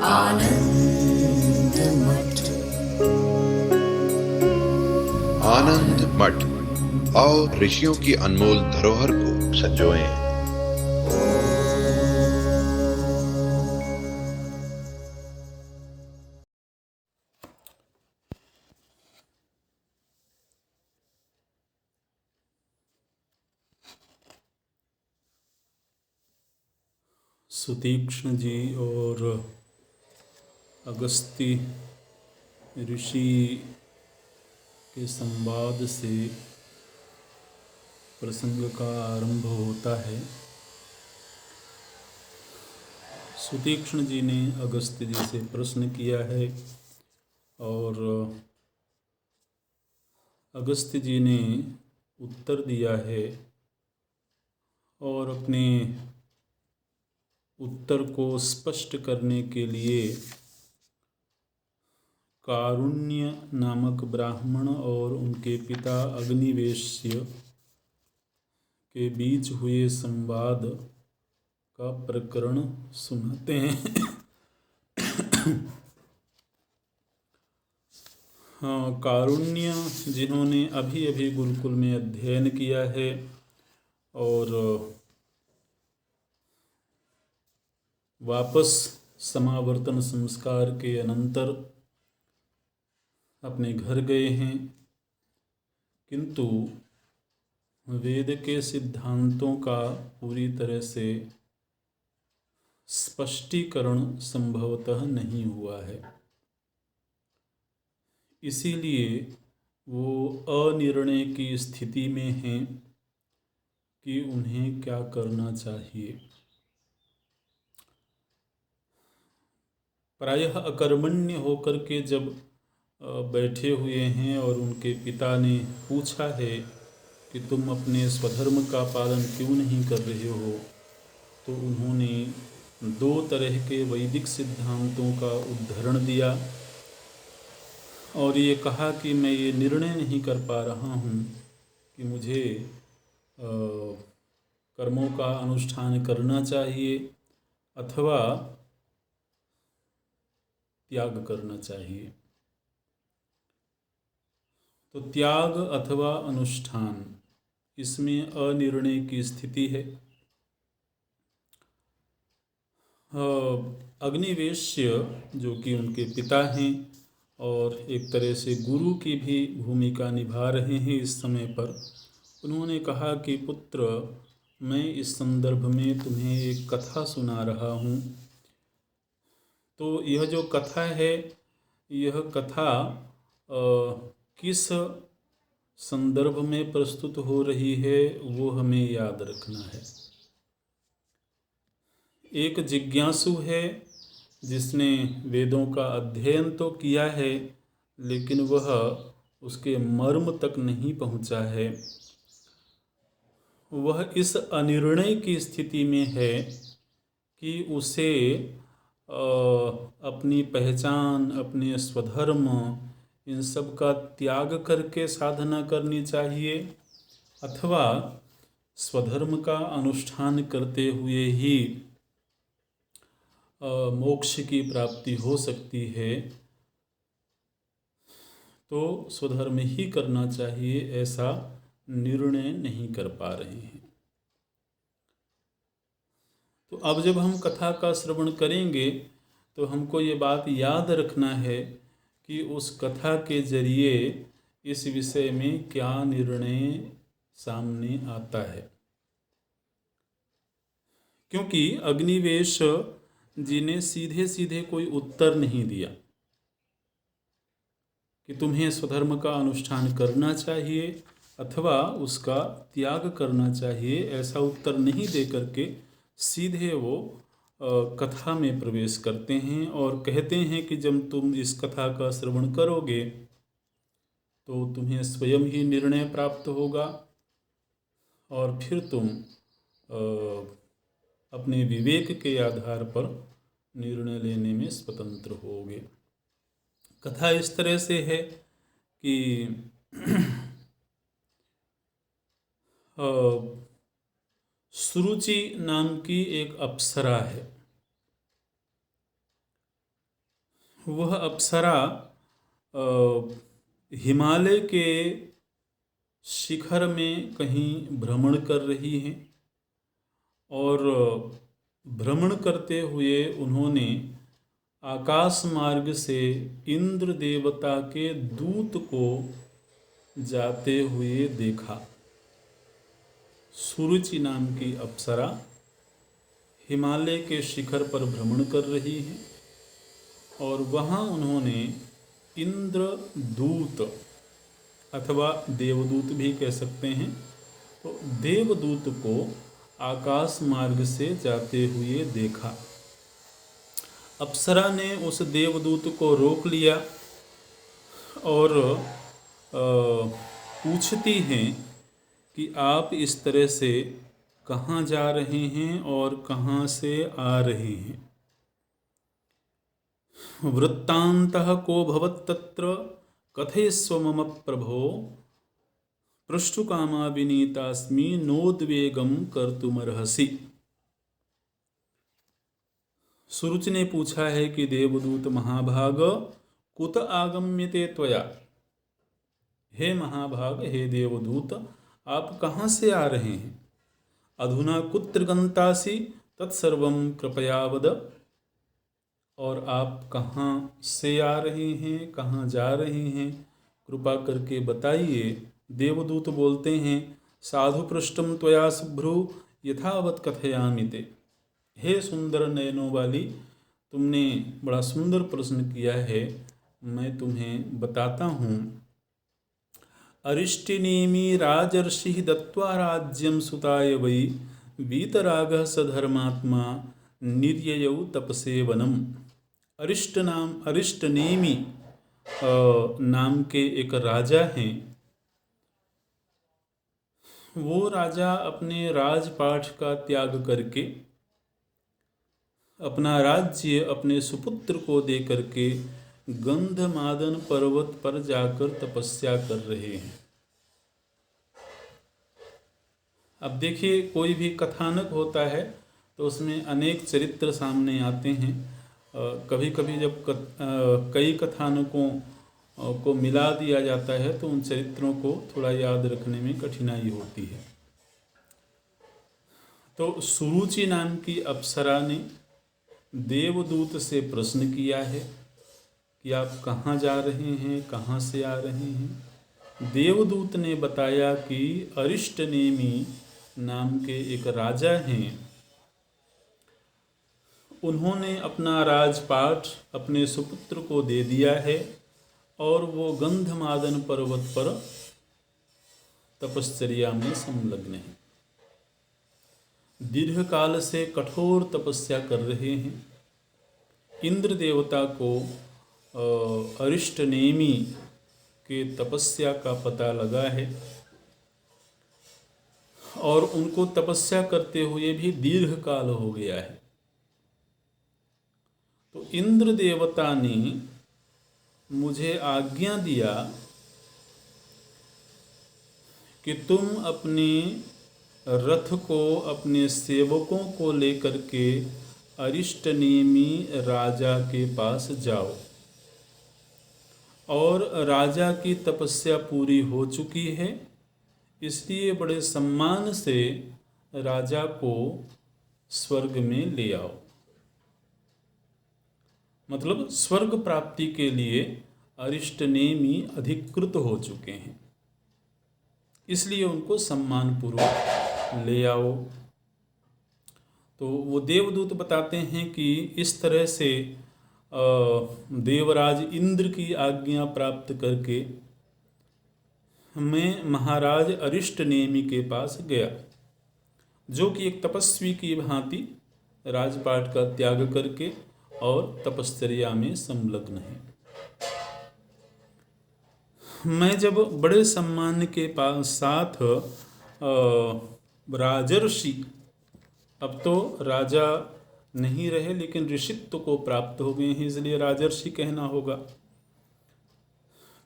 आनंद मठ। आनंद मठ और ऋषियों की अनमोल धरोहर को संजोएं। सुतीक्ष्ण जी और अगस्ती ऋषि के संवाद से प्रसंग का आरंभ होता है। सुतीक्ष्ण जी ने अगस्त्य जी से प्रश्न किया है और अगस्त्य जी ने उत्तर दिया है और अपने उत्तर को स्पष्ट करने के लिए कारुण्य नामक ब्राह्मण और उनके पिता अग्निवेश्य के बीच हुए संवाद का प्रकरण सुनाते हैं। हाँ, कारुण्य जिन्होंने अभी अभी गुरुकुल में अध्ययन किया है और वापस समावर्तन संस्कार के अनंतर अपने घर गए हैं, किंतु वेद के सिद्धांतों का पूरी तरह से स्पष्टीकरण संभवतः नहीं हुआ है। इसीलिए वो अनिर्णय की स्थिति में हैं कि उन्हें क्या करना चाहिए। प्रायः अकर्मण्य होकर के जब बैठे हुए हैं और उनके पिता ने पूछा है कि तुम अपने स्वधर्म का पालन क्यों नहीं कर रहे हो, तो उन्होंने दो तरह के वैदिक सिद्धांतों का उद्धरण दिया और ये कहा कि मैं ये निर्णय नहीं कर पा रहा हूँ कि मुझे कर्मों का अनुष्ठान करना चाहिए अथवा त्याग करना चाहिए। तो त्याग अथवा अनुष्ठान, इसमें अनिर्णय की स्थिति है। अग्निवेश्य जो कि उनके पिता हैं और एक तरह से गुरु की भी भूमिका निभा रहे हैं इस समय पर, उन्होंने कहा कि पुत्र, मैं इस संदर्भ में तुम्हें एक कथा सुना रहा हूँ। तो यह जो कथा है, यह कथा किस संदर्भ में प्रस्तुत हो रही है वो हमें याद रखना है। एक जिज्ञासु है जिसने वेदों का अध्ययन तो किया है, लेकिन वह उसके मर्म तक नहीं पहुंचा है। वह इस अनिर्णय की स्थिति में है कि उसे अपनी पहचान, अपने स्वधर्म, इन सब का त्याग करके साधना करनी चाहिए अथवा स्वधर्म का अनुष्ठान करते हुए ही मोक्ष की प्राप्ति हो सकती है, तो स्वधर्म ही करना चाहिए, ऐसा निर्णय नहीं कर पा रहे हैं। तो अब जब हम कथा का श्रवण करेंगे तो हमको ये बात याद रखना है कि उस कथा के जरिए इस विषय में क्या निर्णय सामने आता है। क्योंकि अग्निवेश जी ने सीधे सीधे कोई उत्तर नहीं दिया कि तुम्हें स्वधर्म का अनुष्ठान करना चाहिए अथवा उसका त्याग करना चाहिए, ऐसा उत्तर नहीं दे करके सीधे वो कथा में प्रवेश करते हैं और कहते हैं कि जब तुम इस कथा का श्रवण करोगे तो तुम्हें स्वयं ही निर्णय प्राप्त होगा और फिर तुम अपने विवेक के आधार पर निर्णय लेने में स्वतंत्र होगे। कथा इस तरह से है कि सुरुचि नाम की एक अप्सरा है। वह अप्सरा हिमालय के शिखर में कहीं भ्रमण कर रही हैं और भ्रमण करते हुए उन्होंने आकाश मार्ग से इंद्र देवता के दूत को जाते हुए देखा। सुरुचि नाम की अप्सरा हिमालय के शिखर पर भ्रमण कर रही है और वहाँ उन्होंने इंद्र दूत अथवा देवदूत भी कह सकते हैं, तो देवदूत को आकाश मार्ग से जाते हुए देखा। अप्सरा ने उस देवदूत को रोक लिया और पूछती हैं कि आप इस तरह से कहाँ जा रहे हैं और कहाँ से आ रहे हैं। वृत्तान्तः को भवत्तत्र कथयस्व मम प्रभो पृष्ठुकामा विनीतास्मि नोद्वेगम कर्तुमर्हसि। सुरुचि ने पूछा है कि देवदूत महाभाग कुत आगम्यते त्वया, हे महाभाग, हे देवदूत, आप कहाँ से आ रहे हैं। अधुना कुत्र गन्तासि तत्सर्वं कृपया वद, और आप कहाँ से आ रहे हैं, कहाँ जा रहे हैं, कृपा करके बताइए। देवदूत बोलते हैं, साधु पृष्ठम त्वया शुभ्रु यथावत कथयामि ते। हे सुंदर नयनों वाली, तुमने बड़ा सुंदर प्रश्न किया है, मैं तुम्हें बताता हूँ। अरिष्टिनेमि राजर्षि दत्त्वा राज्यं सुताय वै वीतरागः सधर्मात्मा निर्ययौ तपसे वनम। अरिष्टनेमि नाम के एक राजा हैं। वो राजा अपने राजपाठ का त्याग करके अपना राज्य अपने सुपुत्र को दे करके गंधमादन पर्वत पर जाकर तपस्या कर रहे हैं। अब देखिए, कोई भी कथानक होता है तो उसमें अनेक चरित्र सामने आते हैं। कभी कभी जब कई कथानकों को मिला दिया जाता है तो उन चरित्रों को थोड़ा याद रखने में कठिनाई होती है। तो सुरुचि नाम की अप्सरा ने देवदूत से प्रश्न किया है कि आप कहाँ जा रहे हैं, कहाँ से आ रहे हैं। देवदूत ने बताया कि अरिष्टनेमि नाम के एक राजा हैं, उन्होंने अपना राजपाट अपने सुपुत्र को दे दिया है और वो गंधमादन पर्वत पर तपश्चर्या में संलग्न हैं। दीर्घ काल से कठोर तपस्या कर रहे हैं। इंद्र देवता को अरिष्टनेमि के तपस्या का पता लगा है और उनको तपस्या करते हुए भी दीर्घ काल हो गया है। तो इंद्र देवता ने मुझे आज्ञा दिया कि तुम अपने रथ को अपने सेवकों को लेकर के अरिष्टनेमि राजा के पास जाओ, और राजा की तपस्या पूरी हो चुकी है, इसलिए बड़े सम्मान से राजा को स्वर्ग में ले आओ। मतलब स्वर्ग प्राप्ति के लिए अरिष्टनेमि अधिकृत हो चुके हैं, इसलिए उनको सम्मान पूर्वक ले आओ। तो वो देवदूत बताते हैं कि इस तरह से देवराज इंद्र की आज्ञा प्राप्त करके मैं महाराज अरिष्टनेमि के पास गया, जो कि एक तपस्वी की भांति राजपाट का त्याग करके और तपश्चर्या में संलग्न है। मैं जब बड़े सम्मान के साथ राजर्षि, अब तो राजा नहीं रहे लेकिन ऋषित्व को प्राप्त हो गए हैं, इसलिए राजर्षि कहना होगा।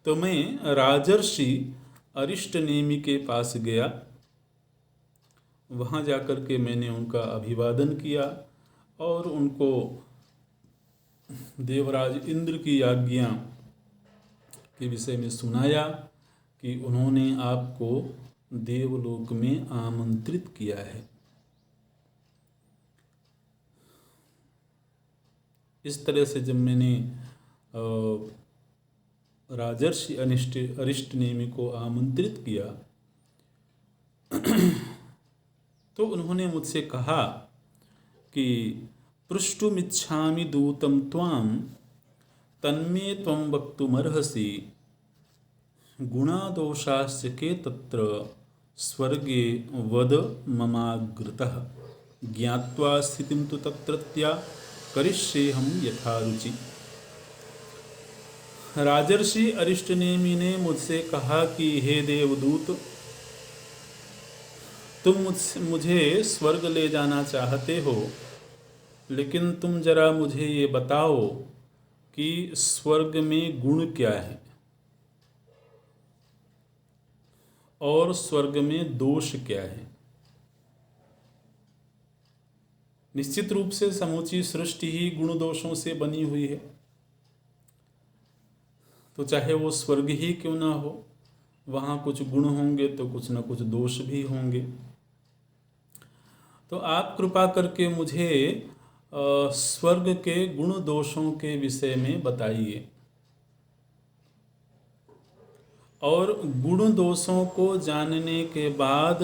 तो मैं राजर्षि अरिष्टनेमि के पास गया, वहाँ जाकर के मैंने उनका अभिवादन किया और उनको देवराज इंद्र की आज्ञा के विषय में सुनाया कि उन्होंने आपको देवलोक में आमंत्रित किया है। इस तरह से जब मैंने राजर्षि अरिष्टनेमि को आमंत्रित किया तो उन्होंने मुझसे कहा कि पृष्टुमिच्छामि दूतं त्वां तन्मे त्वं वक्तुमर्हसि गुणादोषाश्च के तत्र स्वर्गे वद ममाग्रतः ज्ञात्वा स्थितिं तु तत्रत्या करिष्येऽहं यथा रुचि। राजर्षि अरिष्टनेमि ने मुझसे कहा कि हे देवदूत, तुम मुझे स्वर्ग ले जाना चाहते हो, लेकिन तुम जरा मुझे ये बताओ कि स्वर्ग में गुण क्या है और स्वर्ग में दोष क्या है। निश्चित रूप से समूची सृष्टि ही गुण दोषों से बनी हुई है, तो चाहे वो स्वर्ग ही क्यों ना हो, वहाँ कुछ गुण होंगे तो कुछ न कुछ दोष भी होंगे। तो आप कृपा करके मुझे स्वर्ग के गुण दोषों के विषय में बताइए, और गुण दोषों को जानने के बाद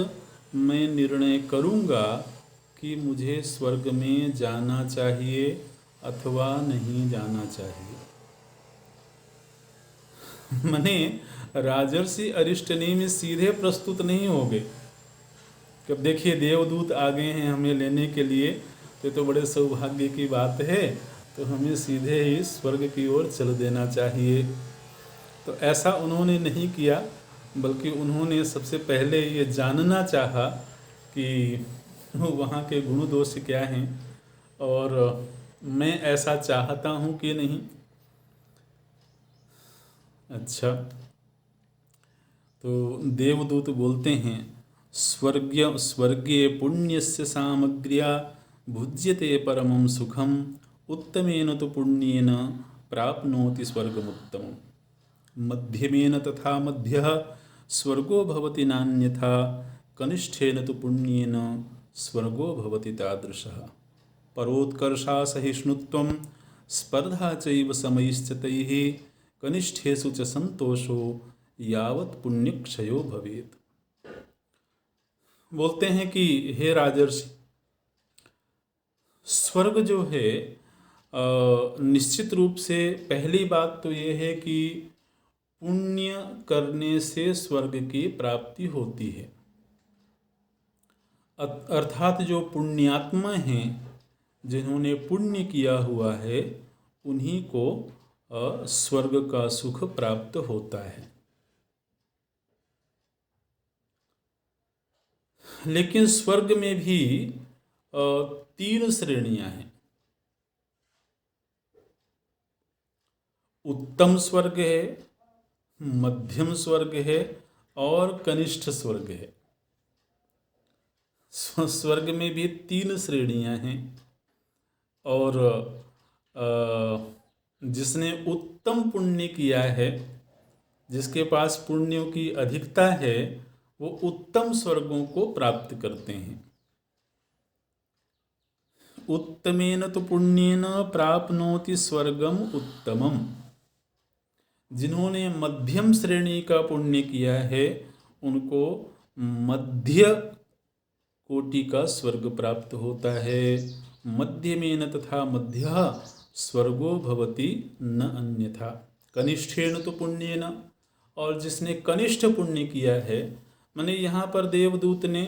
मैं निर्णय करूँगा कि मुझे स्वर्ग में जाना चाहिए अथवा नहीं जाना चाहिए। मने राजर्षि अरिष्टनेमि सीधे प्रस्तुत नहीं हो गए। कब देखिए देवदूत आ गए हैं हमें लेने के लिए, तो बड़े सौभाग्य की बात है, तो हमें सीधे ही स्वर्ग की ओर चल देना चाहिए। तो ऐसा उन्होंने नहीं किया, बल्कि उन्होंने सबसे पहले ये जानना चाहा कि वहाँ के गुण दोष क्या हैं और मैं ऐसा चाहता हूँ कि नहीं। अच्छा, तो देवदूत बोलते हैं स्वर्गे पुण्यस्य सामग्र्या भुज्यते परमं सुखम उत्तमेन तो पुण्येन प्राप्नोति स्वर्गमुत्तमम् मध्यमेन तथा मध्यः स्वर्गो भवति नान्यथा कनिष्ठेन तो पुण्येन स्वर्गो भवति तादृशः परोत्कर्षा सहिष्णुत्वं स्पर्धा चैव समैश्च तैः कनिष्ठेषु च संतोषो यावत् पुण्यक्षयो भवेत्। बोलते हैं कि हे राजर्षि, स्वर्ग जो है निश्चित रूप से पहली बात तो ये है कि पुण्य करने से स्वर्ग की प्राप्ति होती है। अर्थात जो पुण्यात्मा हैं, जिन्होंने पुण्य किया हुआ है, उन्हीं को स्वर्ग का सुख प्राप्त होता है। लेकिन स्वर्ग में भी 3 श्रेणियां हैं। उत्तम स्वर्ग है, मध्यम स्वर्ग है और कनिष्ठ स्वर्ग है। स्वर्ग में भी 3 श्रेणियां हैं, और जिसने उत्तम पुण्य किया है, जिसके पास पुण्यों की अधिकता है, वो उत्तम स्वर्गों को प्राप्त करते हैं। उत्तमेन तो पुण्येन प्राप्नोति स्वर्गम उत्तमम। जिन्होंने मध्यम श्रेणी का पुण्य किया है, उनको मध्य कोटि का स्वर्ग प्राप्त होता है। मध्यमेन तथा मध्यः स्वर्गो भवति न अन्यथा कनिष्ठेन तो पुण्येन। और जिसने कनिष्ठ पुण्य किया है, माने यहाँ पर देवदूत ने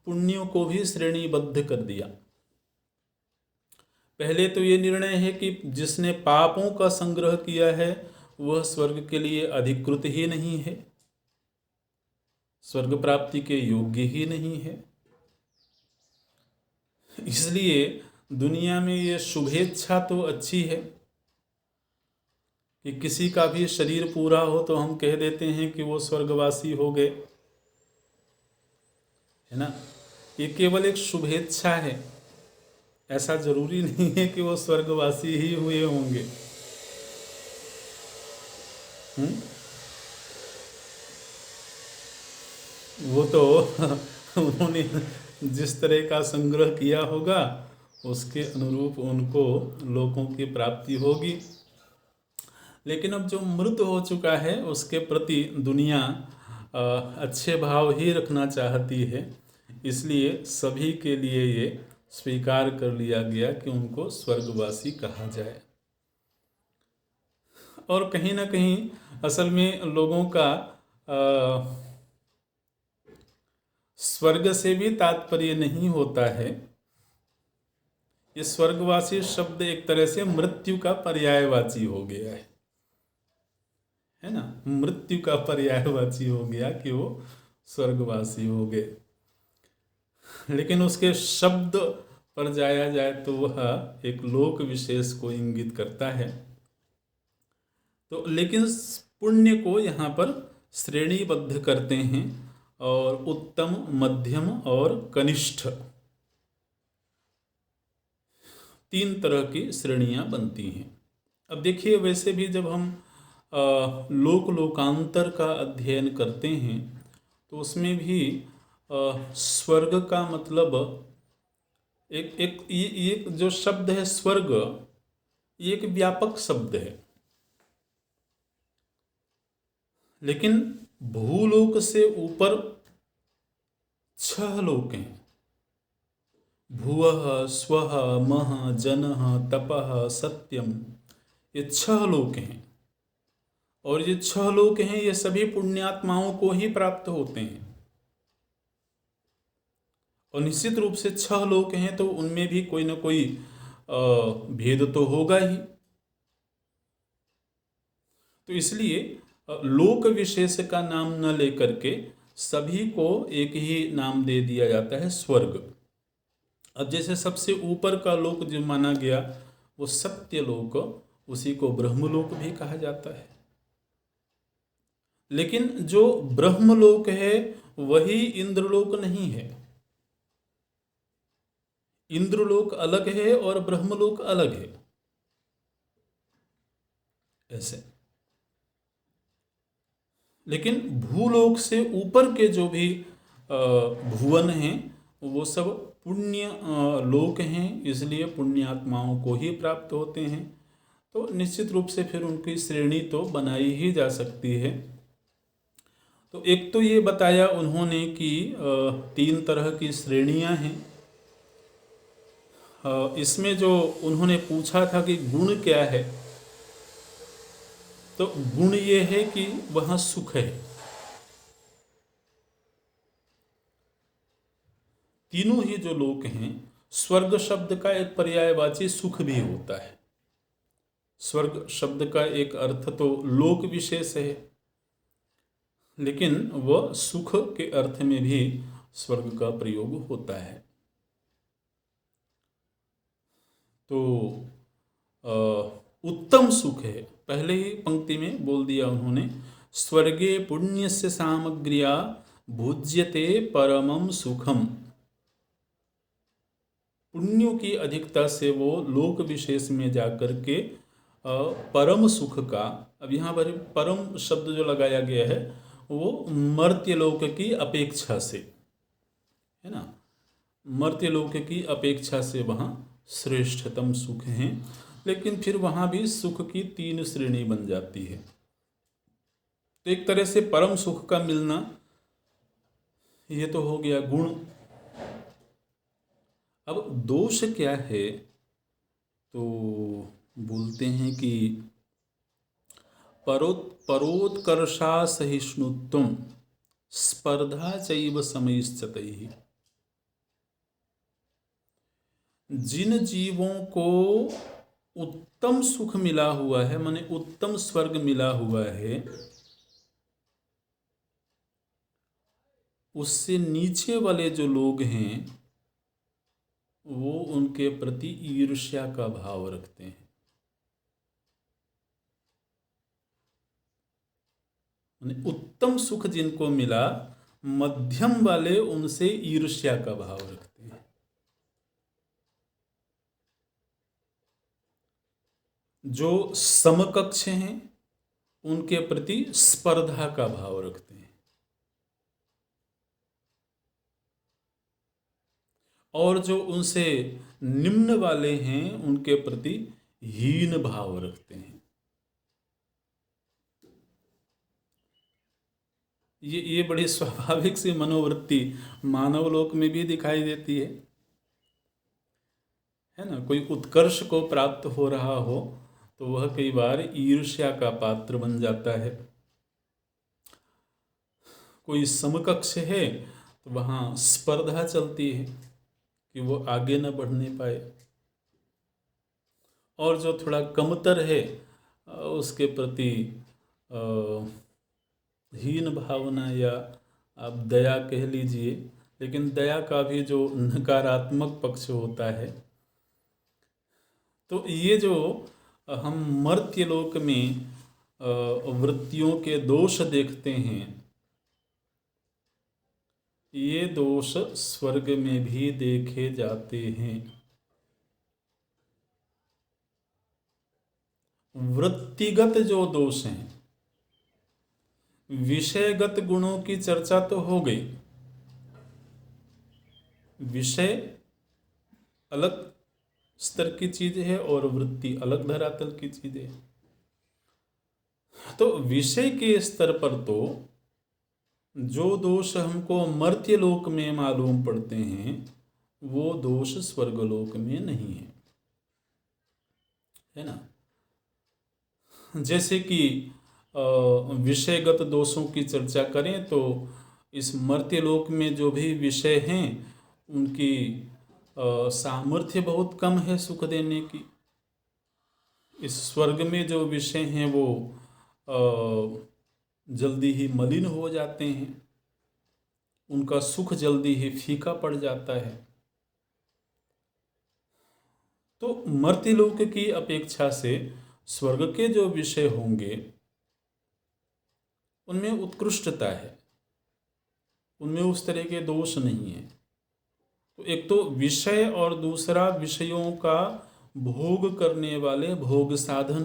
पुण्यों को भी श्रेणीबद्ध कर दिया। पहले तो ये निर्णय है कि जिसने पापों का संग्रह किया है, वह स्वर्ग के लिए अधिकृत ही नहीं है, स्वर्ग प्राप्ति के योग्य ही नहीं है। इसलिए दुनिया में ये शुभेच्छा तो अच्छी है कि किसी का भी शरीर पूरा हो तो हम कह देते हैं कि वो स्वर्गवासी हो गए, है ना। ये केवल एक शुभेच्छा है, ऐसा जरूरी नहीं है कि वो स्वर्गवासी ही हुए होंगे। हम्म? वो तो उन्होंने जिस तरह का संग्रह किया होगा उसके अनुरूप उनको लोकों की प्राप्ति होगी। लेकिन अब जो मृत हो चुका है उसके प्रति दुनिया अच्छे भाव ही रखना चाहती है, इसलिए सभी के लिए ये स्वीकार कर लिया गया कि उनको स्वर्गवासी कहा जाए। और कहीं ना कहीं असल में लोगों का स्वर्ग से भी तात्पर्य नहीं होता है। ये स्वर्गवासी शब्द एक तरह से मृत्यु का पर्यायवाची हो गया है ना। मृत्यु का पर्यायवाची हो गया कि वो स्वर्गवासी हो गए। लेकिन उसके शब्द पर जाया जाए तो वह एक लोक विशेष को इंगित करता है। तो लेकिन पुण्य को यहाँ पर श्रेणीबद्ध करते हैं और उत्तम, मध्यम और कनिष्ठ 3 तरह की श्रेणियां बनती हैं। अब देखिए, वैसे भी जब हम लोकांतर का अध्ययन करते हैं तो उसमें भी स्वर्ग का मतलब ये जो शब्द है स्वर्ग, ये एक व्यापक शब्द है। लेकिन भूलोक से ऊपर 6 लोक हैं। भुवः स्वः मह जनः तपः सत्यम, ये 6 लोक हैं। और ये 6 लोक हैं, ये सभी पुण्यात्माओं को ही प्राप्त होते हैं। और निश्चित रूप से 6 लोक हैं तो उनमें भी कोई ना कोई भेद तो होगा ही। तो इसलिए लोक विशेष का नाम न लेकर के सभी को एक ही नाम दे दिया जाता है, स्वर्ग। अब जैसे सबसे ऊपर का लोक जो माना गया वो सत्य लोक, उसी को ब्रह्मलोक भी कहा जाता है। लेकिन जो ब्रह्मलोक है वही इंद्रलोक नहीं है। इंद्रलोक अलग है और ब्रह्मलोक अलग है। ऐसे लेकिन भूलोक से ऊपर के जो भी भुवन हैं वो सब पुण्य लोक हैं, इसलिए पुण्यात्माओं को ही प्राप्त होते हैं। तो निश्चित रूप से फिर उनकी श्रेणी तो बनाई ही जा सकती है। तो एक तो ये बताया उन्होंने कि 3 तरह की श्रेणियां हैं। इसमें जो उन्होंने पूछा था कि गुण क्या है, तो गुण ये है कि वहाँ सुख है। तीनों ही जो लोक हैं, स्वर्ग शब्द का एक पर्यायवाची सुख भी होता है। स्वर्ग शब्द का एक अर्थ तो लोक विशेष है, लेकिन वह सुख के अर्थ में भी स्वर्ग का प्रयोग होता है। तो उत्तम सुख है, पहले ही पंक्ति में बोल दिया उन्होंने, स्वर्गे पुण्यस्य सामग्र्या भुज्यते परमं सुखम। पुण्यों की अधिकता से वो लोक विशेष में जाकर के परम सुख का, अब यहाँ पर परम शब्द जो लगाया गया है वो मर्त्यलोक की अपेक्षा से है ना, मर्त्यलोक की अपेक्षा से वहाँ श्रेष्ठतम सुख हैं। लेकिन फिर वहाँ भी सुख की 3 श्रेणी बन जाती है। तो एक तरह से परम सुख का मिलना ये तो हो गया गुण। अब दोष क्या है, तो बोलते हैं कि परोत्कर्षा सहिष्णुत्वम स्पर्धा चैव समैश्चतैः। जिन जीवों को उत्तम सुख मिला हुआ है, माने उत्तम स्वर्ग मिला हुआ है, उससे नीचे वाले जो लोग हैं वो उनके प्रति ईर्ष्या का भाव रखते हैं। उत्तम सुख जिनको मिला, मध्यम वाले उनसे ईर्ष्या का भाव रखते हैं। जो समकक्ष हैं उनके प्रति स्पर्धा का भाव रखते हैं, और जो उनसे निम्न वाले हैं उनके प्रति हीन भाव रखते हैं। ये बड़ी स्वाभाविक सी मनोवृत्ति मानव लोक में भी दिखाई देती है ना। कोई उत्कर्ष को प्राप्त हो रहा हो तो वह कई बार ईर्ष्या का पात्र बन जाता है। कोई समकक्ष है तो वहाँ स्पर्धा चलती है कि वो आगे न बढ़ने पाए, और जो थोड़ा कमतर है उसके प्रति हीन भावना, या आप दया कह लीजिए, लेकिन दया का भी जो नकारात्मक पक्ष होता है। तो ये जो हम मर्त्य लोक में वृत्तियों के दोष देखते हैं, ये दोष स्वर्ग में भी देखे जाते हैं। वृत्तिगत जो दोष हैं, विषयगत गुणों की चर्चा तो हो गई। विषय अलग स्तर की चीज है और वृत्ति अलग धरातल की चीज है। तो विषय के स्तर पर तो जो दोष हमको मर्त्य लोक में मालूम पड़ते हैं वो दोष स्वर्गलोक में नहीं है ना। जैसे कि विषयगत दोषों की चर्चा करें तो इस मर्त्य लोक में जो भी विषय हैं उनकी सामर्थ्य बहुत कम है सुख देने की। इस स्वर्ग में जो विषय हैं वो जल्दी ही मलिन हो जाते हैं, उनका सुख जल्दी ही फीका पड़ जाता है। तो मर्त्यलोक की अपेक्षा से स्वर्ग के जो विषय होंगे उनमें उत्कृष्टता है, उनमें उस तरह के दोष नहीं है। तो एक तो विषय और दूसरा विषयों का भोग करने वाले भोग साधन।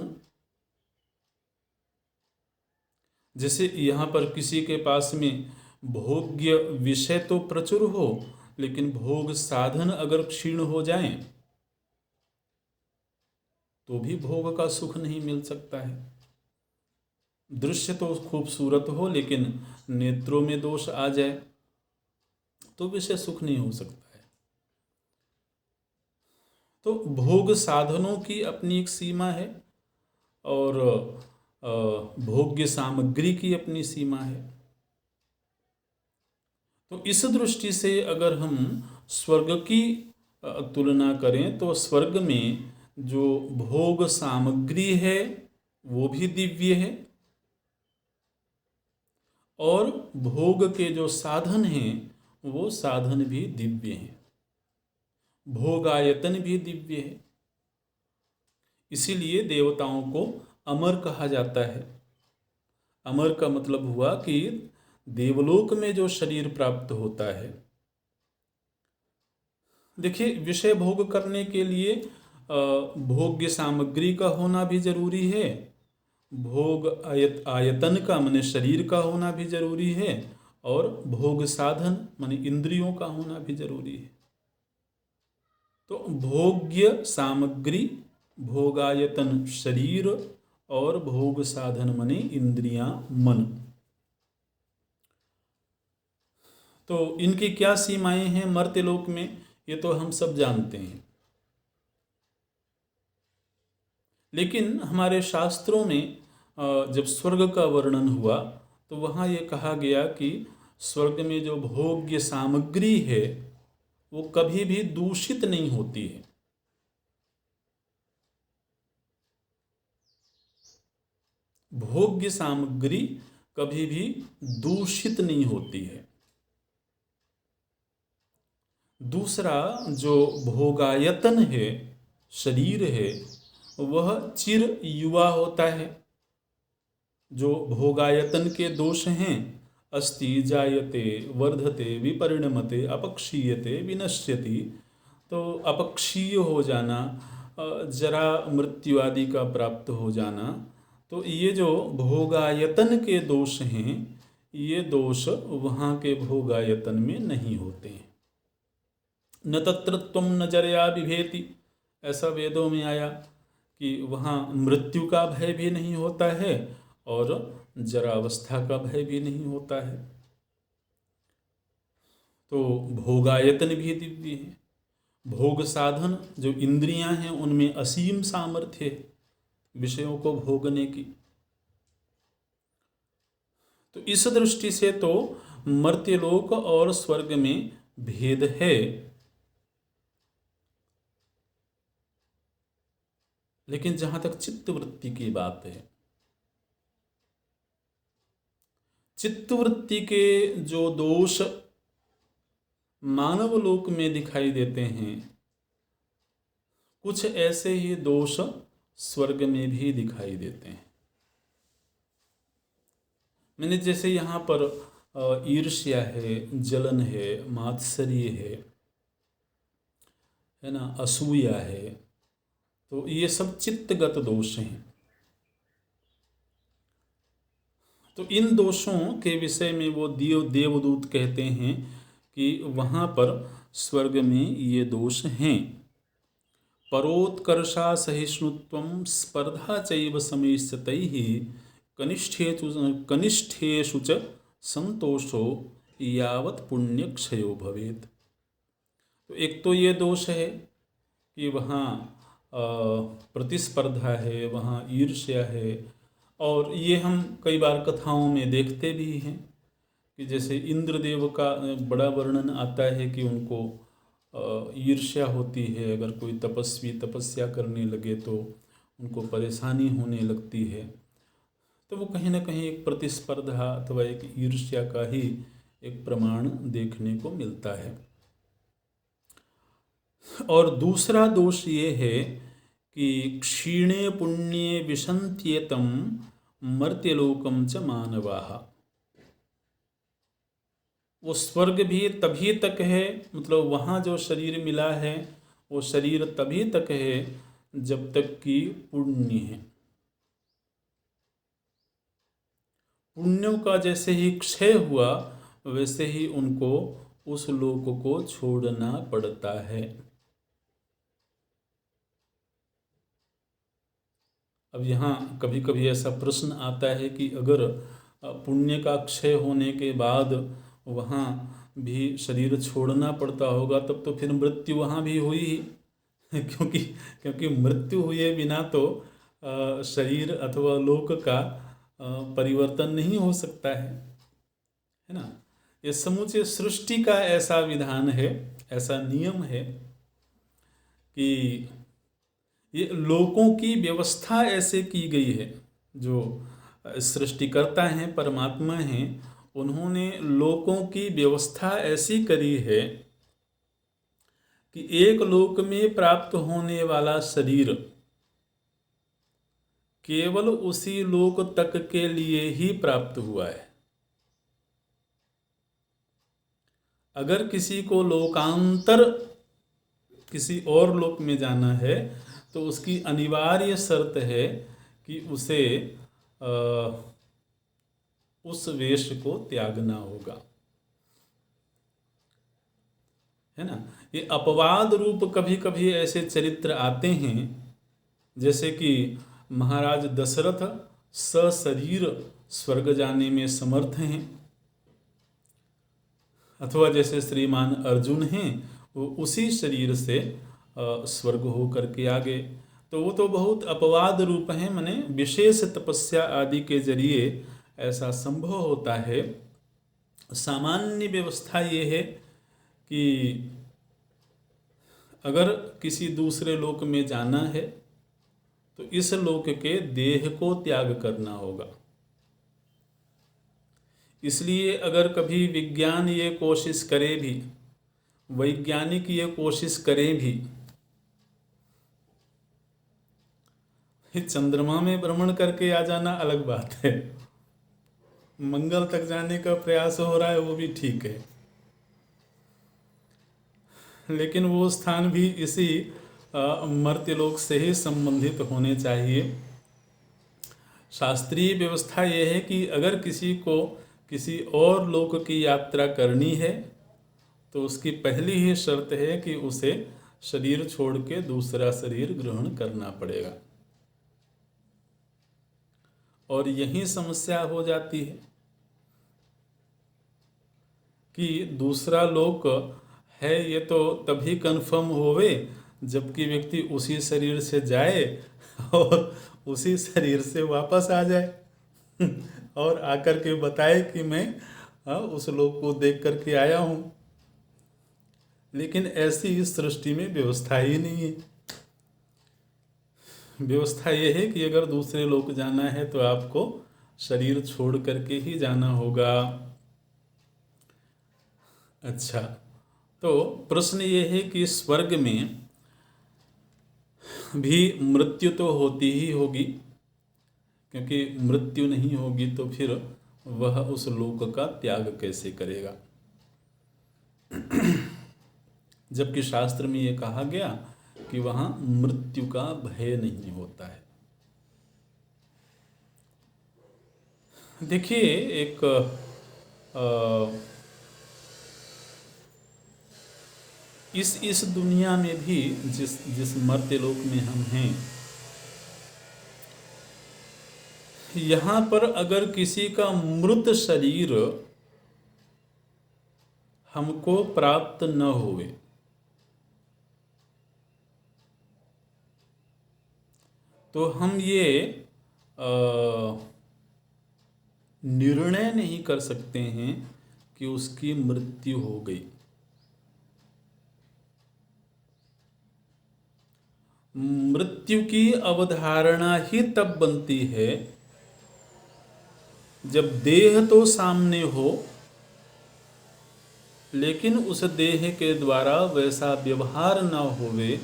जैसे यहाँ पर किसी के पास में भोग्य विषय तो प्रचुर हो लेकिन भोग साधन अगर क्षीण हो जाएं तो भी भोग का सुख नहीं मिल सकता है। दृश्य तो खूबसूरत हो लेकिन नेत्रों में दोष आ जाए तो विषय सुख नहीं हो सकता है। तो भोग साधनों की अपनी एक सीमा है और भोग्य सामग्री की अपनी सीमा है। तो इस दृष्टि से अगर हम स्वर्ग की तुलना करें तो स्वर्ग में जो भोग सामग्री है वो भी दिव्य है और भोग के जो साधन हैं वो साधन भी दिव्य हैं, भोगायतन भी दिव्य है। इसीलिए देवताओं को अमर कहा जाता है। अमर का मतलब हुआ कि देवलोक में जो शरीर प्राप्त होता है। देखिए, विषय भोग करने के लिए भोग्य सामग्री का होना भी जरूरी है, भोग आयतन का माने शरीर का होना भी जरूरी है, और भोग साधन माने इंद्रियों का होना भी जरूरी है। तो भोग्य सामग्री, भोगायतन शरीर और भोग साधन माने इंद्रियां, मन। तो इनकी क्या सीमाएं हैं मर्त्यलोक में, ये तो हम सब जानते हैं। लेकिन हमारे शास्त्रों में जब स्वर्ग का वर्णन हुआ तो वहाँ ये कहा गया कि स्वर्ग में जो भोग्य सामग्री है वो कभी भी दूषित नहीं होती है। भोग्य सामग्री कभी भी दूषित नहीं होती है। दूसरा, जो भोगायतन है, शरीर है, वह चिर युवा होता है। जो भोगायतन के दोष हैं, अस्ति, जायते, वर्धते, विपरिणमते, अपक्षीयते, विनश्यति, तो अपक्षीय हो जाना, जरा मृत्यु आदि का प्राप्त हो जाना, तो ये जो भोगायतन के दोष हैं, ये दोष वहाँ के भोगायतन में नहीं होते हैं। न तत्र त्वं न जरया बिभेति, ऐसा वेदों में आया कि वहाँ मृत्यु का भय भी नहीं होता है और जरावस्था का भय भी नहीं होता है। तो भोगायतन भी दिव्य है। भोग साधन जो इंद्रियां हैं उनमें असीम सामर्थ्य है विषयों को भोगने की। तो इस दृष्टि से तो मर्त्यलोक और स्वर्ग में भेद है, लेकिन जहां तक चित्तवृत्ति की बात है, चित्तवृत्ति के जो दोष मानव लोक में दिखाई देते हैं, कुछ ऐसे ही दोष स्वर्ग में भी दिखाई देते हैं। मैंने जैसे यहाँ पर ईर्ष्या है, जलन है, मात्सर्य है ना, असूया है, तो ये सब चित्तगत दोष हैं। तो इन दोषों के विषय में वो देवदूत कहते हैं कि वहाँ पर स्वर्ग में ये दोष हैं। परोत्कर्षा सहिष्णुत्वं स्पर्धा चैव समीश्यतैः कनिष्ठेषु च संतोषो यावत् पुण्यक्षयो भवेत्। तो एक तो ये दोष है कि वहाँ प्रतिस्पर्धा है, वहाँ ईर्ष्या है, और ये हम कई बार कथाओं में देखते भी हैं कि जैसे इंद्रदेव का बड़ा वर्णन आता है कि उनको ईर्ष्या होती है। अगर कोई तपस्वी तपस्या करने लगे तो उनको परेशानी होने लगती है। तो वो कहीं ना कहीं एक प्रतिस्पर्धा अथवा एक ईर्ष्या का ही एक प्रमाण देखने को मिलता है। और दूसरा दोष ये है कि क्षीणे पुण्ये विशन्त्येतं मर्त्यलोकम च मानवाः। वो स्वर्ग भी तभी तक है, मतलब वहाँ जो शरीर मिला है वो शरीर तभी तक है जब तक कि पुण्य है। पुण्यों का जैसे ही क्षय हुआ वैसे ही उनको उस लोक को छोड़ना पड़ता है। अब यहाँ कभी कभी ऐसा प्रश्न आता है कि अगर पुण्य का क्षय होने के बाद वहाँ भी शरीर छोड़ना पड़ता होगा तब तो फिर मृत्यु वहाँ भी हुई ही क्योंकि मृत्यु हुए बिना तो शरीर अथवा लोक का परिवर्तन नहीं हो सकता है ना। ये समूचे सृष्टि का ऐसा विधान है, ऐसा नियम है कि ये लोकों की व्यवस्था ऐसे की गई है। जो सृष्टिकर्ता हैं, परमात्मा हैं, उन्होंने लोकों की व्यवस्था ऐसी करी है कि एक लोक में प्राप्त होने वाला शरीर केवल उसी लोक तक के लिए ही प्राप्त हुआ है। अगर किसी को लोकांतर किसी और लोक में जाना है तो उसकी अनिवार्य शर्त है कि उसे उस वेश को त्यागना होगा, है ना। ये अपवाद रूप कभी कभी ऐसे चरित्र आते हैं, जैसे कि महाराज दशरथ सशरीर स्वर्ग जाने में समर्थ हैं, अथवा जैसे श्रीमान अर्जुन हैं वो उसी शरीर से स्वर्ग हो करके आ गए। तो वो तो बहुत अपवाद रूप हैं, माने विशेष तपस्या आदि के जरिए ऐसा संभव होता है। सामान्य व्यवस्था ये है कि अगर किसी दूसरे लोक में जाना है तो इस लोक के देह को त्याग करना होगा। इसलिए अगर कभी विज्ञान ये कोशिश करे भी, वैज्ञानिक ये कोशिश करें भी, चंद्रमा में भ्रमण करके आ जाना अलग बात है, मंगल तक जाने का प्रयास हो रहा है वो भी ठीक है, लेकिन वो स्थान भी इसी मर्त्यलोक से ही संबंधित होने चाहिए। शास्त्रीय व्यवस्था यह है कि अगर किसी को किसी और लोक की यात्रा करनी है तो उसकी पहली ही शर्त है कि उसे शरीर छोड़ के दूसरा शरीर ग्रहण करना पड़ेगा। और यही समस्या हो जाती है कि दूसरा लोक है ये तो तभी कंफर्म होवे जबकि व्यक्ति उसी शरीर से जाए और उसी शरीर से वापस आ जाए और आकर के बताए कि मैं उस लोक को देख करके आया हूँ। लेकिन ऐसी इस सृष्टि में व्यवस्था ही नहीं है। व्यवस्था यह है कि अगर दूसरे लोक जाना है तो आपको शरीर छोड़ करके ही जाना होगा। अच्छा, तो प्रश्न ये है कि स्वर्ग में भी मृत्यु तो होती ही होगी, क्योंकि मृत्यु नहीं होगी तो फिर वह उस लोक का त्याग कैसे करेगा। जबकि शास्त्र में ये कहा गया कि वहाँ मृत्यु का भय नहीं होता है। देखिए, एक इस दुनिया में भी जिस मर्त्यलोक में हम हैं, यहाँ पर अगर किसी का मृत शरीर हमको प्राप्त न होवे तो हम ये निर्णय नहीं कर सकते हैं कि उसकी मृत्यु हो गई। मृत्यु की अवधारणा ही तब बनती है जब देह तो सामने हो लेकिन उस देह के द्वारा वैसा व्यवहार न होवे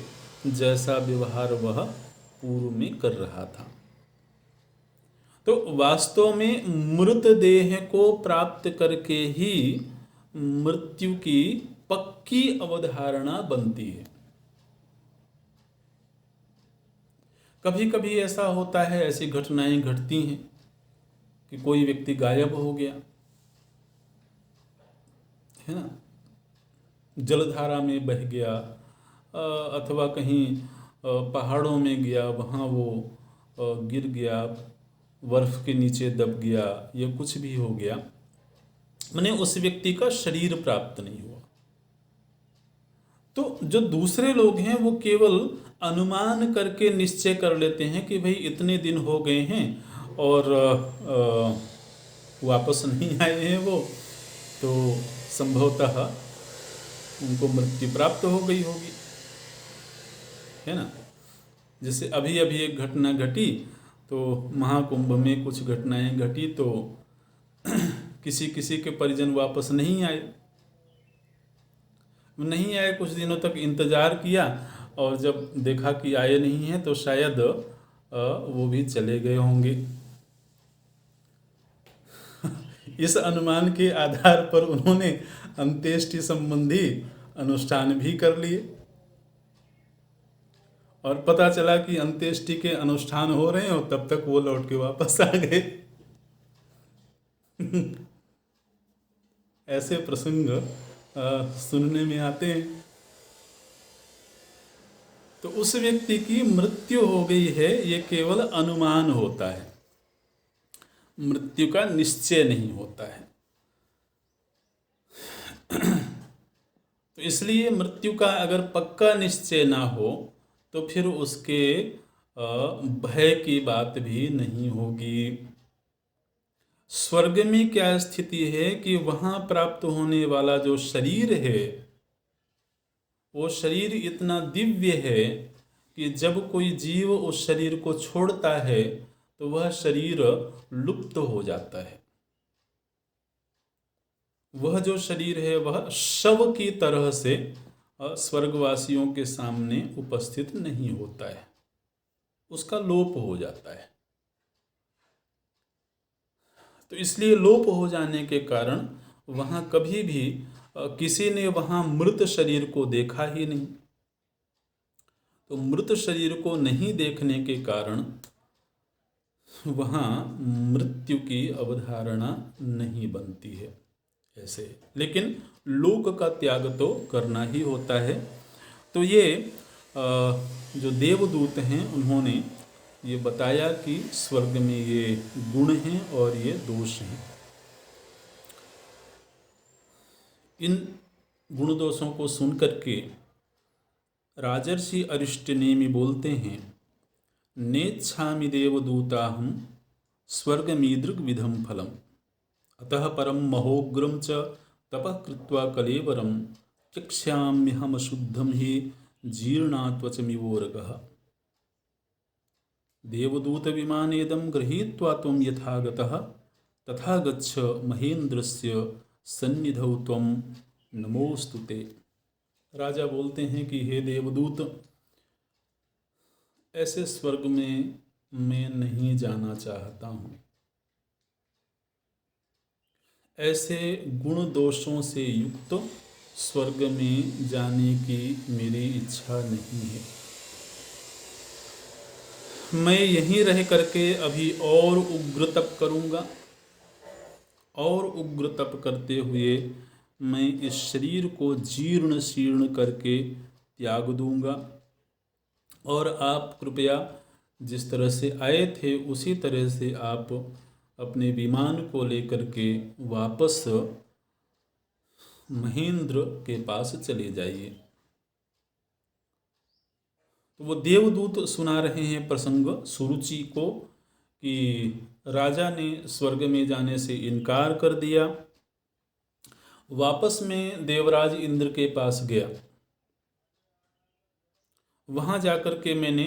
जैसा व्यवहार वह पूर्व में कर रहा था। तो वास्तव में मृत देह को प्राप्त करके ही मृत्यु की पक्की अवधारणा बनती है। कभी कभी ऐसा होता है, ऐसी घटनाएं घटती हैं कि कोई व्यक्ति गायब हो गया है ना, जलधारा में बह गया अथवा कहीं पहाड़ों में गया, वहाँ वो गिर गया, बर्फ के नीचे दब गया, या कुछ भी हो गया, माने उस व्यक्ति का शरीर प्राप्त नहीं हुआ। तो जो दूसरे लोग हैं वो केवल अनुमान करके निश्चय कर लेते हैं कि भाई इतने दिन हो गए हैं और वापस नहीं आए हैं वो, तो संभवतः उनको मृत्यु प्राप्त हो गई होगी, है ना। जैसे अभी अभी एक घटना घटी, तो महाकुंभ में कुछ घटनाएं घटी, तो किसी किसी के परिजन वापस नहीं आए, कुछ दिनों तक इंतजार किया और जब देखा कि आए नहीं हैं तो शायद वो भी चले गए होंगे। इस अनुमान के आधार पर उन्होंने अंत्येष्टि संबंधी अनुष्ठान भी कर लिए और पता चला कि अंत्येष्टि के अनुष्ठान हो रहे हो तब तक वो लौट के वापस आ गए। ऐसे प्रसंग सुनने में आते हैं। तो उस व्यक्ति की मृत्यु हो गई है ये केवल अनुमान होता है, मृत्यु का निश्चय नहीं होता है। तो इसलिए मृत्यु का अगर पक्का निश्चय ना हो तो फिर उसके भय की बात भी नहीं होगी। स्वर्ग में क्या स्थिति है कि वहाँ प्राप्त होने वाला जो शरीर है वो शरीर इतना दिव्य है कि जब कोई जीव उस शरीर को छोड़ता है तो वह शरीर लुप्त हो जाता है। वह जो शरीर है वह शव की तरह से स्वर्गवासियों के सामने उपस्थित नहीं होता है, उसका लोप हो जाता है। तो इसलिए लोप हो जाने के कारण वहाँ कभी भी किसी ने वहाँ मृत शरीर को देखा ही नहीं। तो मृत शरीर को नहीं देखने के कारण वहाँ मृत्यु की अवधारणा नहीं बनती है ऐसे। लेकिन लोक का त्याग तो करना ही होता है। तो ये जो देवदूत हैं उन्होंने ये बताया कि स्वर्ग में ये गुण हैं और ये दोष हैं। इन गुण दोषों को सुनकर के राजर्षि अरिष्टनेमि बोलते हैं, नेच्छामि देवदूताहं स्वर्गमीदृग् विधम फलम अतः परम महोग्रम च तपः कृत्वा कलेवरम चक्ष्याम्यहम शुद्धम ही जीर्णात्वचमिवोरगः। देवदूत विमानेदं गृहीत्वा त्वं यथा गतः तथा गच्छ महेंद्रस्य सन्निधौ त्वं नमोस्तुते। राजा बोलते हैं कि हे देवदूत, ऐसे स्वर्ग में मैं नहीं जाना चाहता हूँ। ऐसे गुण दोषों से युक्त स्वर्ग में जाने की मेरी इच्छा नहीं है। मैं यहीं रह करके अभी और उग्र तप करूँगा और उग्र तप करते हुए मैं इस शरीर को जीर्ण शीर्ण करके त्याग दूंगा और आप कृपया जिस तरह से आए थे उसी तरह से आप अपने विमान को लेकर के वापस महेंद्र के पास चले जाइए। तो वो देवदूत सुना रहे हैं प्रसंग सुरुचि को कि राजा ने स्वर्ग में जाने से इनकार कर दिया। वापस में देवराज इंद्र के पास गया। वहाँ जाकर के मैंने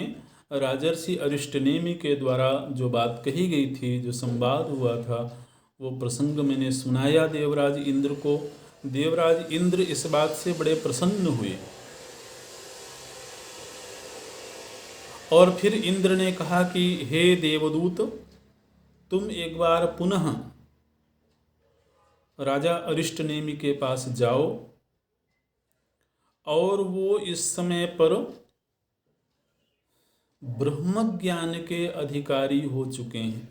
राजर्षि अरिष्टनेमि के द्वारा जो बात कही गई थी, जो संवाद हुआ था, वो प्रसंग मैंने सुनाया देवराज इंद्र को। देवराज इंद्र इस बात से बड़े प्रसन्न हुए और फिर इंद्र ने कहा कि हे देवदूत, तुम एक बार पुनः राजा अरिष्टनेमि के पास जाओ और वो इस समय पर ब्रह्म ज्ञान के अधिकारी हो चुके हैं।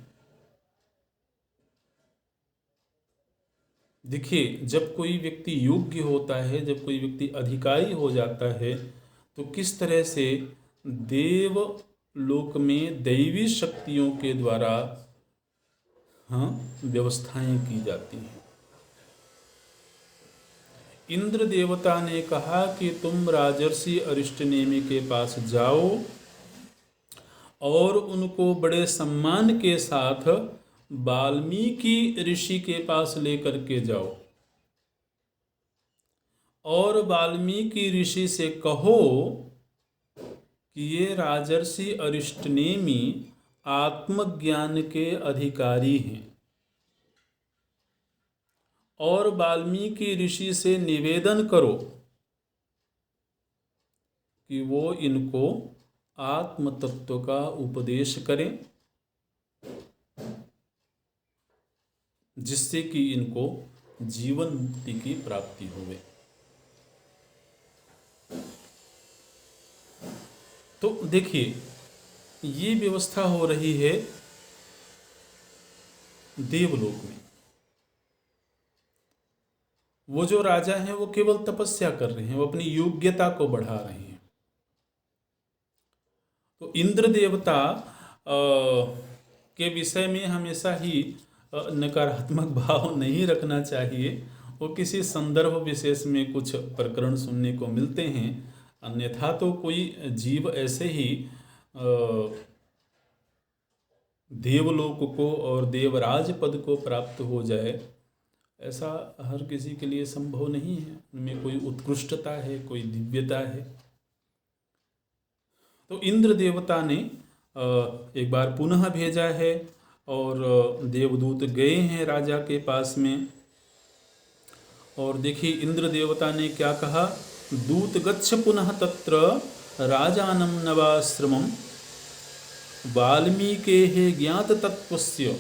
देखिए, जब कोई व्यक्ति योग्य होता है, जब कोई व्यक्ति अधिकारी हो जाता है, तो किस तरह से देव लोक में दैवी शक्तियों के द्वारा व्यवस्थाएं की जाती हैं। इंद्र देवता ने कहा कि तुम राजर्षि अरिष्टनेमि के पास जाओ और उनको बड़े सम्मान के साथ वाल्मीकि ऋषि के पास लेकर के जाओ और वाल्मीकि ऋषि से कहो कि ये राजर्षि अरिष्टनेमि आत्मज्ञान के अधिकारी हैं और वाल्मीकि ऋषि से निवेदन करो कि वो इनको आत्म तत्व का उपदेश करें, जिससे कि इनको जीवन मुक्ति की प्राप्ति होवे। तो देखिए, ये व्यवस्था हो रही है देवलोक में। वो जो राजा हैं वो केवल तपस्या कर रहे हैं, वो अपनी योग्यता को बढ़ा रहे हैं। तो इंद्र देवता के विषय में हमेशा ही नकारात्मक भाव नहीं रखना चाहिए। वो किसी संदर्भ विशेष में कुछ प्रकरण सुनने को मिलते हैं, अन्यथा तो कोई जीव ऐसे ही देवलोक को और देवराज पद को प्राप्त हो जाए, ऐसा हर किसी के लिए संभव नहीं है। उनमें कोई उत्कृष्टता है, कोई दिव्यता है। तो इंद्र देवता ने एक बार पुनः भेजा है और देवदूत गए हैं राजा के पास में। और देखिए इंद्र देवता ने क्या कहा, दूत गच्छ पुनः तत्र राजानं नवाश्रमं वाल्मीकेः ज्ञात तत्त्वस्य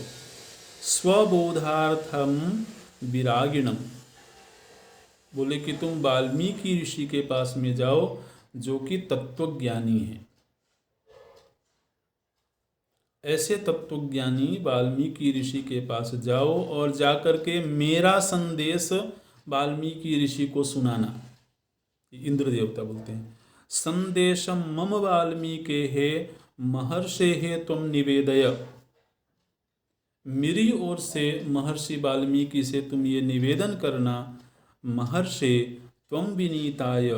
स्वबोधार्थम विरागिणम। बोले कि तुम वाल्मीकि ऋषि के पास में जाओ जो कि तत्वज्ञानी हैं। ऐसे तत्वज्ञानी वाल्मीकि ऋषि के पास जाओ और जाकर के मेरा संदेश वाल्मीकि ऋषि को सुनाना। इंद्र देवता बोलते हैं, संदेशम मम वाल्मीके हे महर्षे हे त्वम निवेदय। मेरी ओर से महर्षि वाल्मीकि से तुम ये निवेदन करना, महर्षे त्वम विनीताय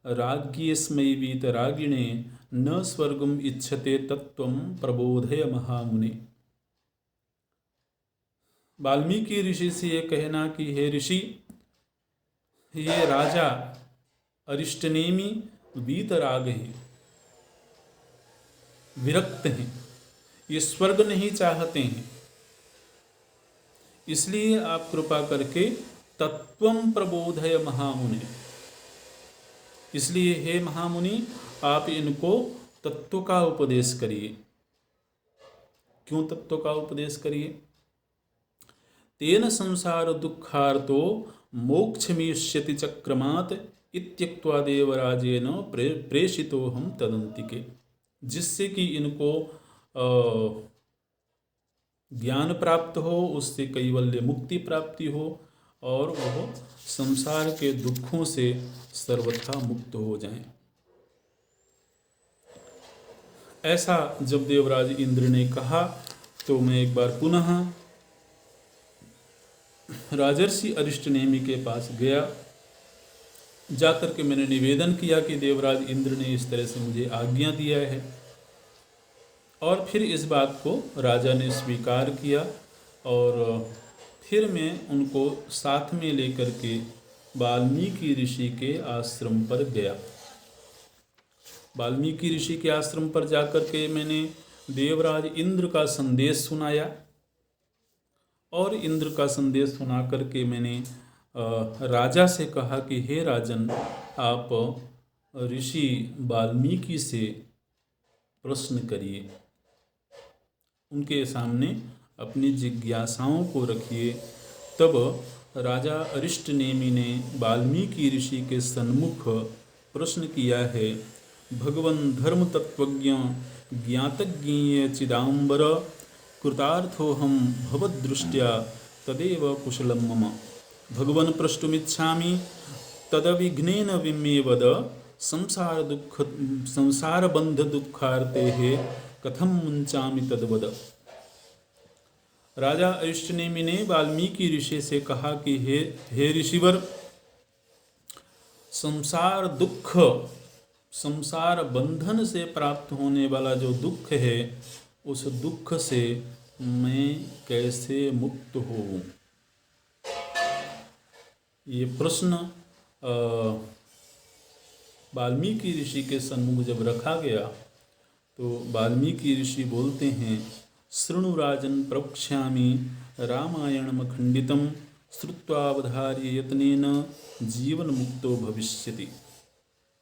राज्ञेस्मै वीतरागिणे न स्वर्गम इच्छते तत्त्वं प्रबोधय महामुने। वाल्मीकि ऋषि से ये कहना कि हे ऋषि, ये राजा अरिष्टनेमी वीतराग हैं, विरक्त हैं, ये स्वर्ग नहीं चाहते हैं, इसलिए आप कृपा करके तत्वम प्रबोधय महामुनि, इसलिए हे महामुनि आप इनको तत्व का उपदेश करिए। क्यों तत्व का उपदेश करिए? तेन संसार दुखार्तो मोक्षमिष्यति चक्रमात् इत्यक्त्वा देवराजेन प्रेषितो हम तदंतिके। जिससे कि इनको ज्ञान प्राप्त हो, उससे कैवल्य मुक्ति प्राप्ति हो और वह संसार के दुखों से सर्वथा मुक्त हो जाएं। ऐसा जब देवराज इंद्र ने कहा तो मैं एक बार पुनः राजर्षि अरिष्टनेमि के पास गया। जाकर के मैंने निवेदन किया कि देवराज इंद्र ने इस तरह से मुझे आज्ञा दिया है, और फिर इस बात को राजा ने स्वीकार किया और फिर मैं उनको साथ में लेकर के वाल्मीकि ऋषि के आश्रम पर गया। वाल्मीकि ऋषि के आश्रम पर जाकर के मैंने देवराज इंद्र का संदेश सुनाया, और इंद्र का संदेश सुना करके मैंने राजा से कहा कि हे राजन, आप ऋषि वाल्मीकि से प्रश्न करिए, उनके सामने अपनी जिज्ञासाओं को रखिए। तब राजा अरिष्टनेमि ने वाल्मीकि ऋषि के सन्मुख प्रश्न किया है, भगवन् धर्म तत्वज्ञ ज्ञातज्ञेय चिदाम्बर कृतार्थोऽहं भवद्दृष्ट्या तदेव कुशलं मम। भगवन् प्रष्टुमिच्छामि तदविघ्नेन मे वद संसार बंध दुखार्तेः कथम मुंचामि तद्वद। राजा अरिष्टनेमि ने वाल्मीकि ऋषि से कहा कि हे ऋषिवर, संसार दुख, संसार बंधन से प्राप्त होने वाला जो दुख है, उस दुख से मैं कैसे मुक्त हूँ। ये प्रश्न वाल्मीकि ऋषि के सन्मुख जब रखा गया तो वाल्मीकि ऋषि बोलते हैं, शृणु राजन् प्रवक्ष्यामि रामायणमखण्डितं श्रुत्वावधार्य यत्नेन जीवन मुक्तो भविष्यति।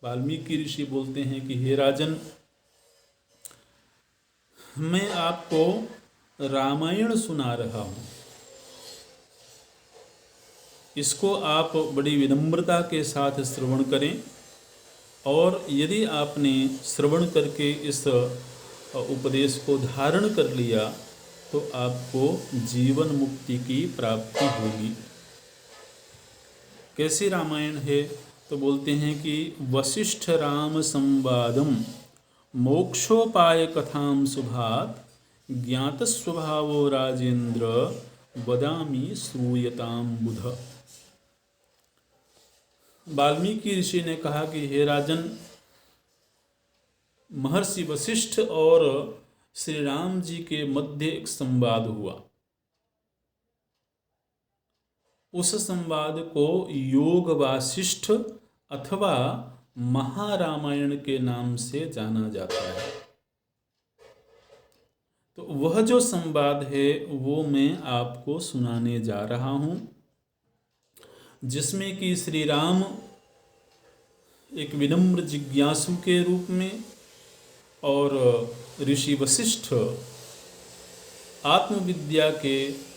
वाल्मीकि ऋषि बोलते हैं कि हे राजन, मैं आपको रामायण सुना रहा हूँ, इसको आप बड़ी विनम्रता के साथ श्रवण करें, और यदि आपने श्रवण करके इस उपदेश को धारण कर लिया तो आपको जीवन मुक्ति की प्राप्ति होगी। कैसी रामायण है? तो बोलते हैं कि वशिष्ठ राम संवादम मोक्षोपाय कथाम शुभात ज्ञात स्वभावो राजेंद्र वदामि श्रूयताम बुध। वाल्मीकि ऋषि ने कहा कि हे राजन, महर्षि वशिष्ठ और श्री राम जी के मध्य एक संवाद हुआ। उस संवाद को योग वासिष्ठ अथवा महारामायण के नाम से जाना जाता है। तो वह जो संवाद है वो मैं आपको सुनाने जा रहा हूँ, जिसमें कि श्री राम एक विनम्र जिज्ञासु के रूप में और ऋषि वशिष्ठ आत्मविद्या के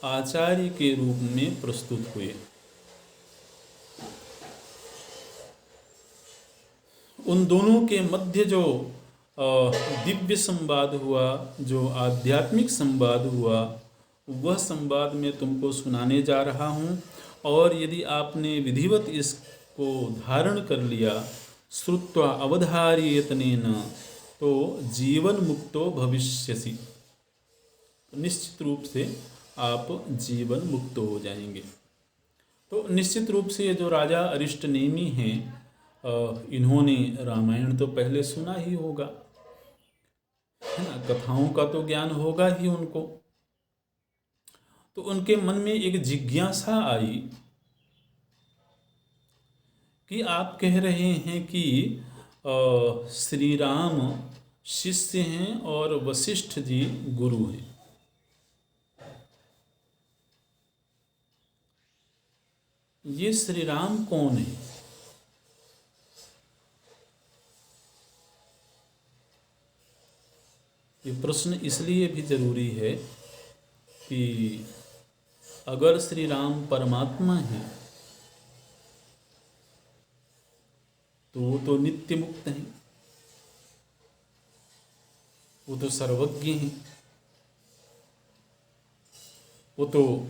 आचार्य के रूप में प्रस्तुत हुए। उन दोनों के मध्य जो दिव्य संवाद हुआ, जो आध्यात्मिक संवाद हुआ, वह संवाद मैं तुमको सुनाने जा रहा हूँ। और यदि आपने विधिवत इसको धारण कर लिया, श्रुत्वा अवधार्येतनेन, तो जीवन मुक्तो भविष्यसि, निश्चित रूप से आप जीवन मुक्त हो जाएंगे। तो निश्चित रूप से ये जो राजा अरिष्टनेमि हैं, इन्होंने रामायण तो पहले सुना ही होगा, है ना, कथाओं का तो ज्ञान होगा ही उनको। तो उनके मन में एक जिज्ञासा आई कि आप कह रहे हैं कि श्री राम शिष्य हैं और वशिष्ठ जी गुरु हैं। ये श्री राम कौन है? ये प्रश्न इसलिए भी जरूरी है कि अगर श्री राम परमात्मा हैं तो वो तो नित्य मुक्त हैं, वो तो सर्वज्ञ हैं, वो तो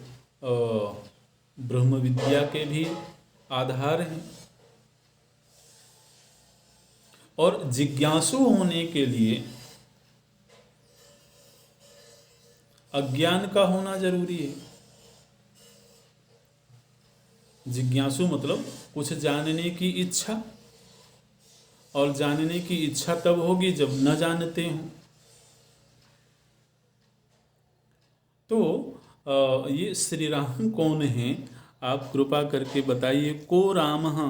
ब्रह्म विद्या के भी आधार हैं। और जिज्ञासु होने के लिए अज्ञान का होना जरूरी है। जिज्ञासु मतलब कुछ जानने की इच्छा, और जानने की इच्छा तब होगी जब न जानते हों। तो ये श्री राम कौन हैं, आप कृपा करके बताइए। को रामः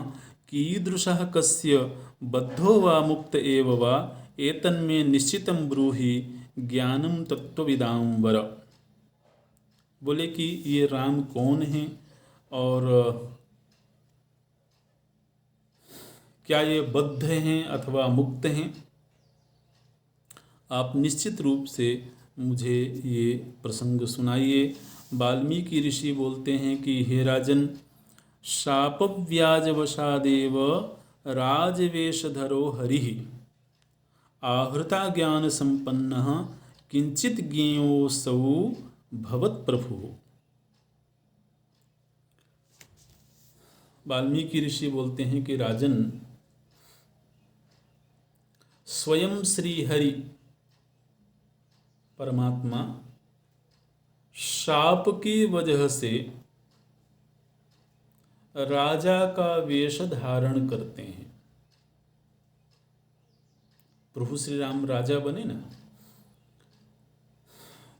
कीदृशः कस्य बद्धो वा मुक्त एव वा एतन्मे निश्चितं ब्रूहि ज्ञानम तत्वविदां वर। बोले कि ये राम कौन हैं और क्या ये बद्ध हैं अथवा मुक्त हैं? आप निश्चित रूप से मुझे ये प्रसंग सुनाइए। वाल्मीकि ऋषि बोलते हैं कि हे राजन, शापव्याजवशादेव राजवेशधरो हरिः आहृता ज्ञान संपन्नः किंचित ज्ञेयोऽसौ भवत्प्रभुः। वाल्मीकि ऋषि बोलते हैं कि राजन, स्वयं श्री हरि परमात्मा शाप की वजह से राजा का वेश धारण करते हैं। प्रभु श्री राम राजा बने ना,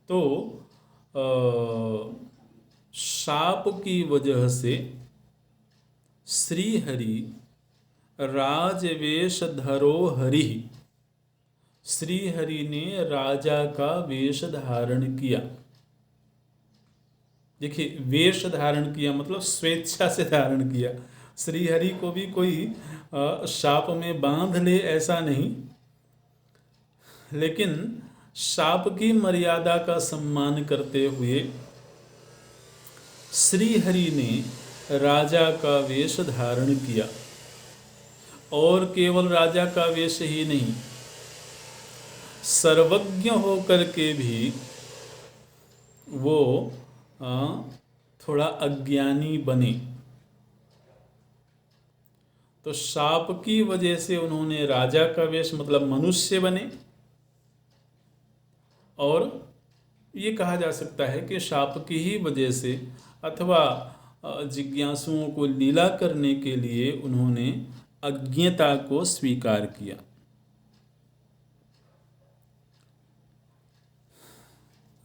तो शाप की वजह से श्री हरि राजवेश धरो हरि, श्री हरि ने राजा का वेश धारण किया। देखिए, वेश धारण किया मतलब स्वेच्छा से धारण किया। श्री हरि को भी कोई शाप में बांध ले ऐसा नहीं, लेकिन शाप की मर्यादा का सम्मान करते हुए श्री हरि ने राजा का वेश धारण किया। और केवल राजा का वेश ही नहीं, सर्वज्ञ होकर के भी वो थोड़ा अज्ञानी बने। तो शाप की वजह से उन्होंने राजा का वेश मतलब मनुष्य बने। और ये कहा जा सकता है कि शाप की ही वजह से अथवा जिज्ञासुओं को लीला करने के लिए उन्होंने अज्ञता को स्वीकार किया।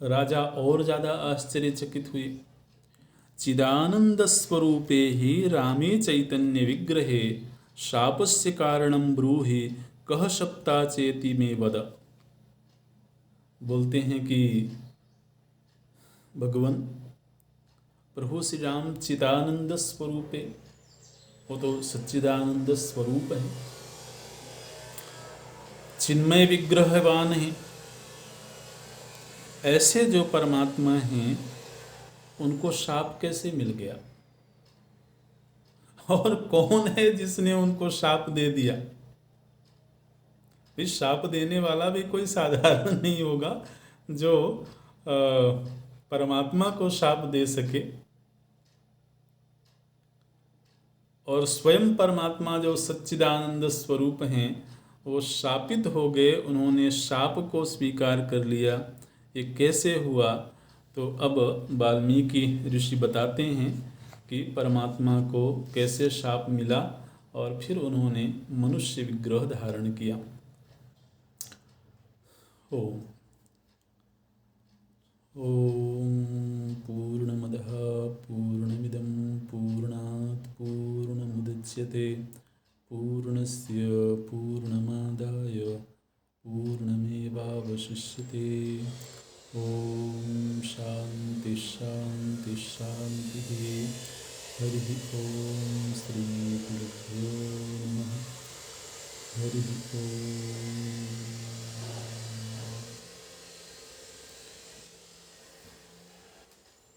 राजा और ज़्यादा आश्चर्यचकित हुए। चिदानंद स्वरूपे ही रामे चैतन्य विग्रहे शापस्य कारणं ब्रूहि कह शप्ता चेति में वद। बोलते हैं कि भगवान प्रभु श्री राम चिदानंद स्वरूप है, वो तो सच्चिदानंद स्वरूप है, चिन्मय विग्रहवान है। ऐसे जो परमात्मा हैं उनको शाप कैसे मिल गया, और कौन है जिसने उनको शाप दे दिया? इस शाप देने वाला भी कोई साधारण नहीं होगा जो परमात्मा को शाप दे सके। और स्वयं परमात्मा जो सच्चिदानंद स्वरूप हैं वो शापित हो गए, उन्होंने शाप को स्वीकार कर लिया। ये कैसे हुआ? तो अब वाल्मीकि ऋषि बताते हैं कि परमात्मा को कैसे शाप मिला और फिर उन्होंने मनुष्य विग्रह धारण किया। ओम ॐ पूर्णमदः पूर्णमिदं पूर्णात् पूर्णमुदच्यते पूर्णस्य पूर्णमादाय पूर्णमेवावशिष्यते। ॐ शान्ति शान्ति शान्तिः। हरिः ॐ श्रीगुरुभ्यो नमः। हरिः ॐ।